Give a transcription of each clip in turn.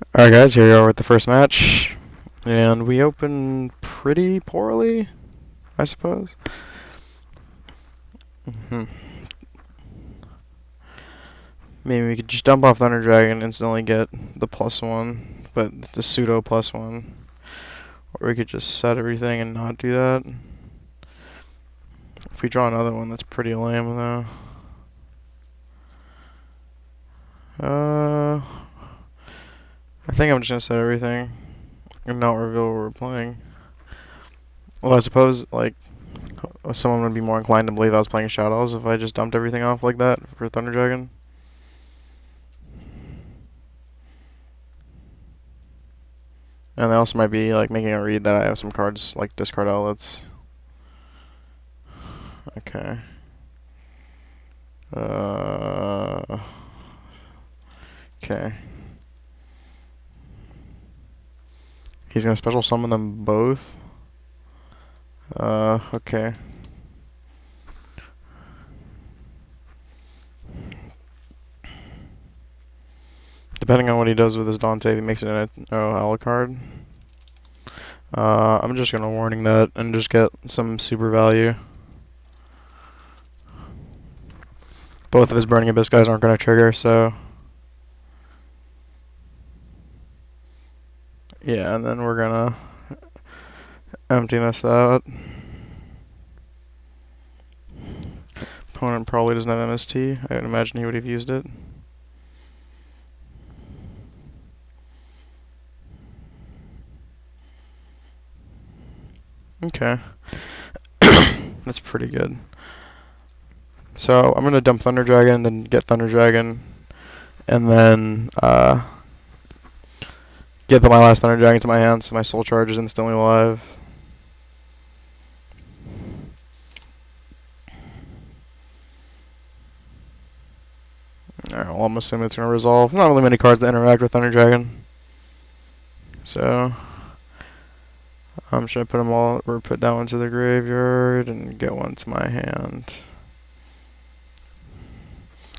Alright guys, here we are with the first match. And we opened pretty poorly, I suppose. Maybe we could just dump off Thunder Dragon and instantly get the +1, but the pseudo +1. Or we could just set everything and not do that. If we draw another one, that's pretty lame though. I think I'm just gonna set everything and not reveal what we're playing. Well, I suppose, like, someone would be more inclined to believe I was playing Shadows if I just dumped everything off like that for Thunder Dragon. And they also might be, like, making a read that I have some cards, like, discard outlets. Okay. Okay. He's gonna special summon them both. Okay. Depending on what he does with his Dante, if he makes it an Alucard. I'm just gonna warning that and just get some super value. Both of his Burning Abyss guys aren't gonna trigger, so yeah, and then we're gonna emptiness that. Opponent probably doesn't have MST. I would imagine he would have used it. Okay. That's pretty good. So I'm gonna dump Thunder Dragon, then get Thunder Dragon, and then get my last Thunder Dragon to my hand, so my Soul Charge is instantly alive. Alright, well, I'm assuming it's gonna resolve. Not really many cards that interact with Thunder Dragon, so I'm just gonna put them all, or put that one to the graveyard and get one to my hand.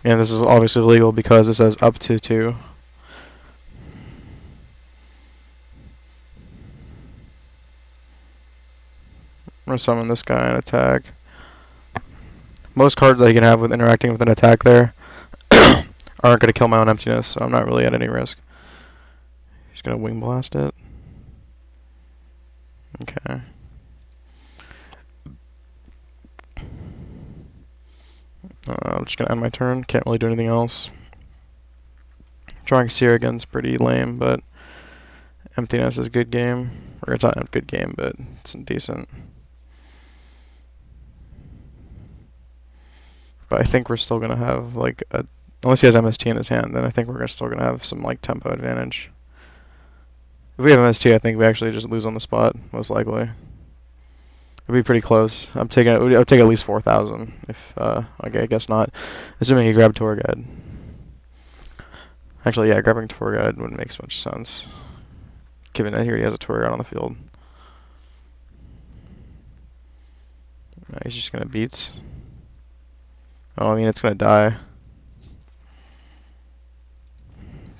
And this is obviously legal because it says up to 2. I'm gonna summon this guy and attack. Most cards that you can have with interacting with an attack there aren't gonna kill my own emptiness, so I'm not really at any risk. He's gonna Wing Blast it. Okay. I'm just gonna end my turn. Can't really do anything else. Drawing Seer again's pretty lame, but emptiness is a good game. Or it's not a good game, but it's decent. But I think we're still gonna have like a, unless he has MST in his hand, then I think we're still gonna have some like tempo advantage. If we have MST, I think we actually just lose on the spot, most likely. It'd be pretty close. I'll take at least 4,000. If okay, I guess not. Assuming he grabbed Tour Guide. Actually, yeah, grabbing Tour Guide wouldn't make so much sense, given that he already has a Tour Guide on the field. He's just gonna beats. Oh, I mean it's gonna die.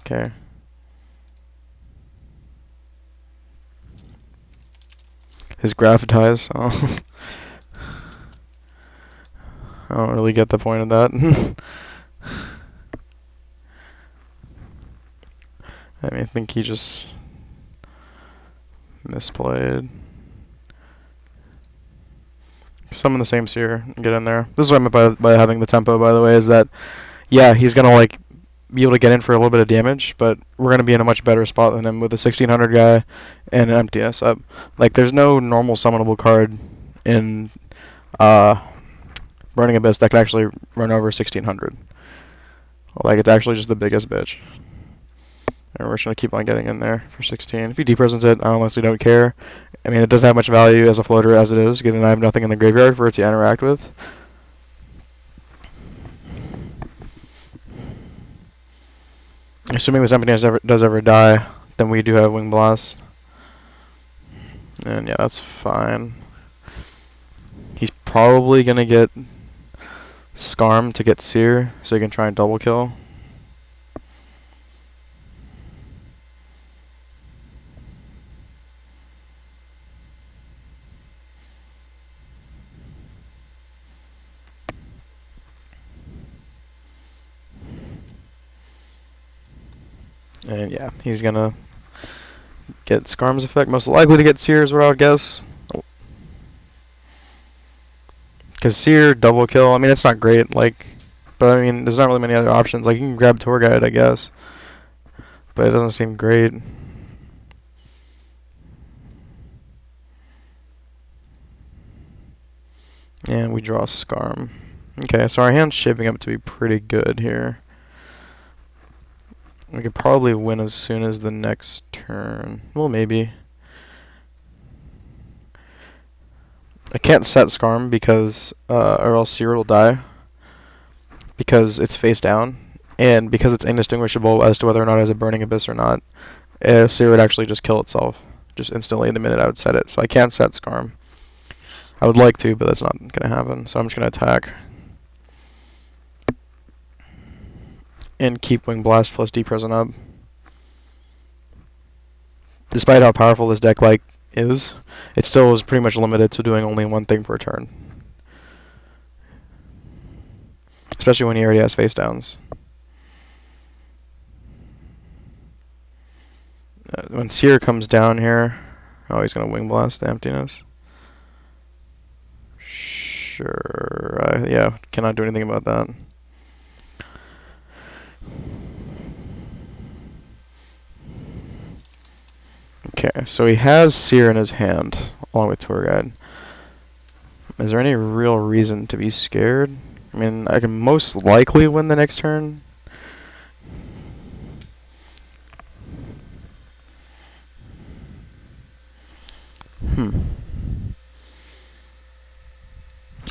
Okay. His graph dies. Oh. I don't really get the point of that. I mean, I think he just misplayed. Summon the same Seer and get in there. This is what I meant by having the tempo, by the way, is that, yeah, he's gonna like be able to get in for a little bit of damage, but we're gonna be in a much better spot than him with a 1600 guy and an emptiness up. Like, there's no normal summonable card in Burning Abyss that can actually run over 1600. Like, it's actually just the biggest bitch. And we're just going to keep on getting in there for 16. If he depresents it, I honestly don't care. I mean, it doesn't have much value as a floater as it is, given I have nothing in the graveyard for it to interact with. Assuming this emptiness does ever die, then we do have Wing Blast. And yeah, that's fine. He's probably going to get Scarm to get Seer, so he can try and double kill. And yeah, he's gonna get Skarm's effect. Most likely to get Seer is what I would guess. Because Seer, double kill, I mean, it's not great, like, but I mean, there's not really many other options. Like, you can grab Tour Guide, I guess, but it doesn't seem great. And we draw Skarm. Okay, so our hand's shaping up to be pretty good here. We could probably win as soon as the next turn. Well, maybe. I can't set Skarm because, or else Seer will die. Because it's face down, and because it's indistinguishable as to whether or not it has a Burning Abyss or not. Seer would actually just kill itself, just instantly the minute I would set it. So I can't set Skarm. I would like to, but that's not going to happen. So I'm just going to attack. And keep Wing Blast plus D present up. Despite how powerful this deck is, it still is pretty much limited to doing only one thing per turn. Especially when he already has face downs. When Seer comes down here, oh, he's going to Wing Blast the Emptiness. Sure, yeah, cannot do anything about that. Okay, so he has Seer in his hand, along with Tour Guide. Is there any real reason to be scared? I mean, I can most likely win the next turn.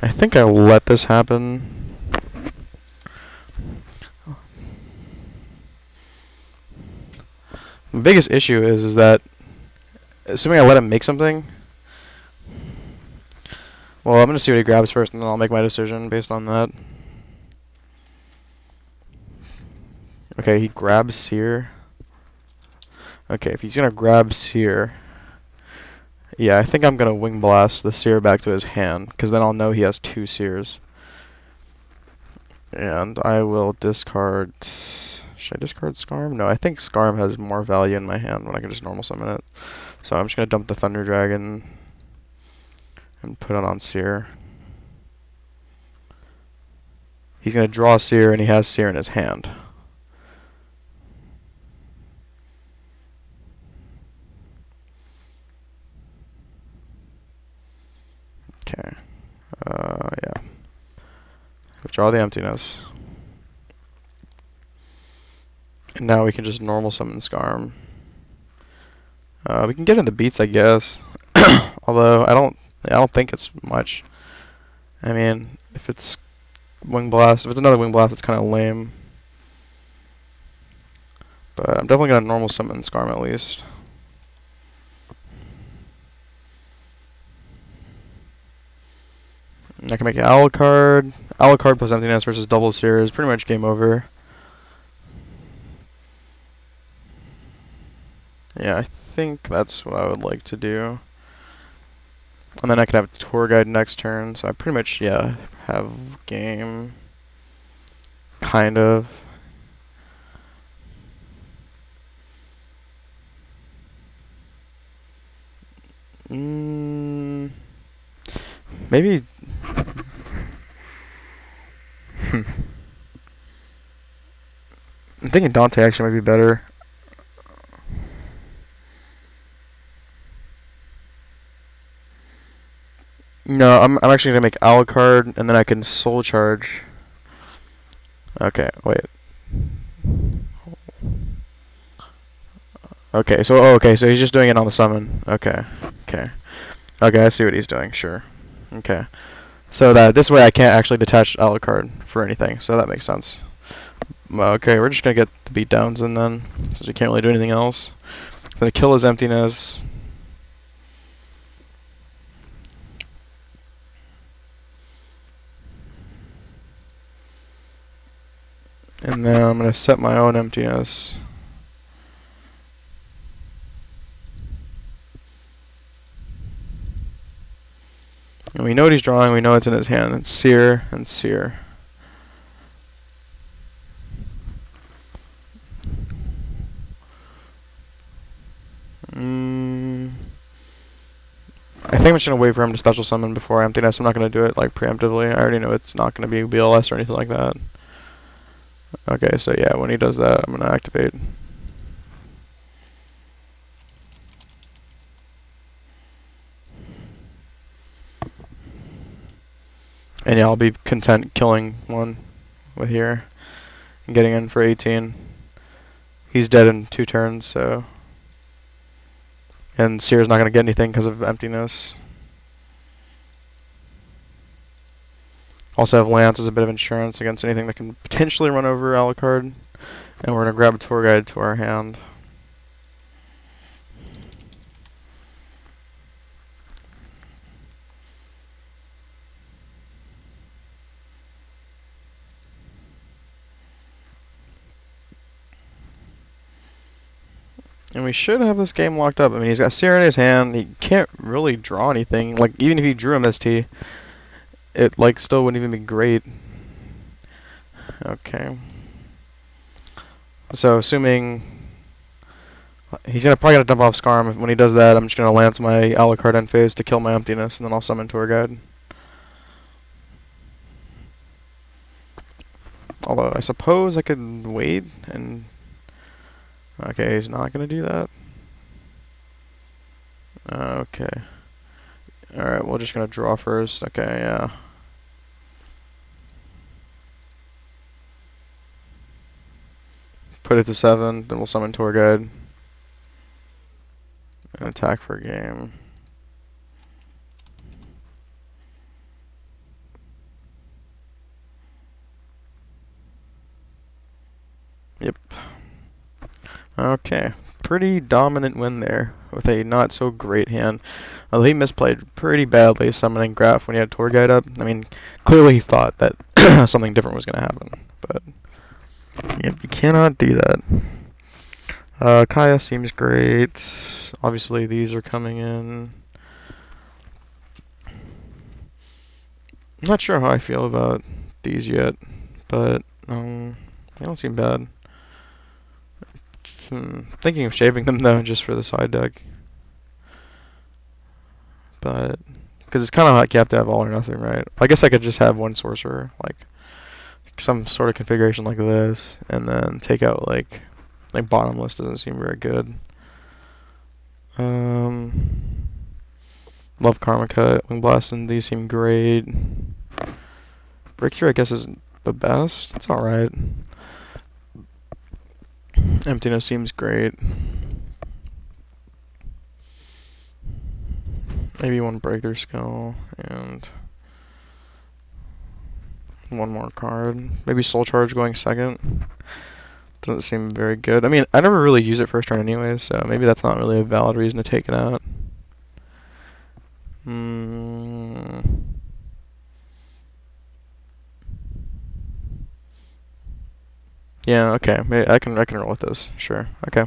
I think I let this happen. The biggest issue is that, assuming I let him make something, well, I'm going to see what he grabs first, and then I'll make my decision based on that. Okay, he grabs Seer. Okay, if he's going to grab Seer, yeah, I think I'm going to Wing Blast the Seer back to his hand, because then I'll know he has 2 Seers. And I will discard... Should I discard Skarm? No, I think Skarm has more value in my hand when I can just normal summon it. So I'm just going to dump the Thunder Dragon and put it on Seer. He's going to draw Seer, and he has Seer in his hand. Okay. Yeah. Draw the Emptiness. And now we can just normal summon Skarm. We can get in the beats, I guess. Although I don't think it's much. I mean, if it's Wing Blast, if it's another Wing Blast, it's kind of lame. But I'm definitely gonna normal summon Skarm at least. And I can make an Alucard. Alucard plus Emptiness versus double Seer is pretty much game over. Yeah, I think that's what I would like to do. And then I can have Tour Guide next turn, so I pretty much, yeah, have game. Kind of. Maybe... I'm thinking Dante actually might be better. No, I'm actually gonna make Alucard, and then I can Soul Charge. Okay, wait. Okay, so he's just doing it on the summon. Okay, I see what he's doing. Sure. Okay, so that this way I can't actually detach Alucard for anything, so that makes sense. Okay, we're just gonna get the beatdowns in then, since we can't really do anything else. Gonna kill his Emptiness. And then I'm going to set my own Emptiness. And we know what he's drawing, we know it's in his hand. It's Seer and Seer. I think I'm just gonna wait for him to special summon before emptiness. I'm not gonna do it like preemptively. I already know it's not gonna be BLS or anything like that. Okay, so yeah, when he does that, I'm gonna activate. And yeah, I'll be content killing one with here and getting in for 18. He's dead in 2 turns, so. And Seer's not gonna get anything because of emptiness. Also have Lance as a bit of insurance against anything that can potentially run over Alucard. And we're gonna grab a tour guide to our hand. And we should have this game locked up. I mean, he's got Seer in his hand. He can't really draw anything. Like, even if he drew MST, it, like, still wouldn't even be great. Okay. So, assuming he's probably gonna dump off Scarm. When he does that, I'm just gonna lance my Alucard end phase to kill my emptiness, and then I'll summon Tour Guide. Although, I suppose I could wait and... Okay, he's not gonna do that. Okay. Alright, we're just gonna draw first. Okay, yeah. Put it to 7, then we'll summon Tour Guide. And attack for a game. Yep. Okay. Pretty dominant win there with a not so great hand. Although he misplayed pretty badly summoning Graph when he had Tour Guide up. I mean, clearly he thought that something different was going to happen. But yep, you cannot do that. Kaya seems great. Obviously these are coming in. I'm not sure how I feel about these yet, but they don't seem bad. Thinking of shaving them though, just for the side deck. But because it's kind of like you have to have all or nothing, right? I guess I could just have one sorcerer, like some sort of configuration like this, and then take out like bottomless doesn't seem very good. Love Karma Cut, Wing Blast, and these seem great. Breakthrough, I guess, isn't the best. It's alright. Emptiness seems great. Maybe one Breakthrough skill, and one more card. Maybe Soul Charge going second. Doesn't seem very good. I mean, I never really use it first turn anyways, so maybe that's not really a valid reason to take it out. Yeah, okay. Maybe I can roll with this. Sure. Okay.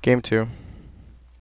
Game 2.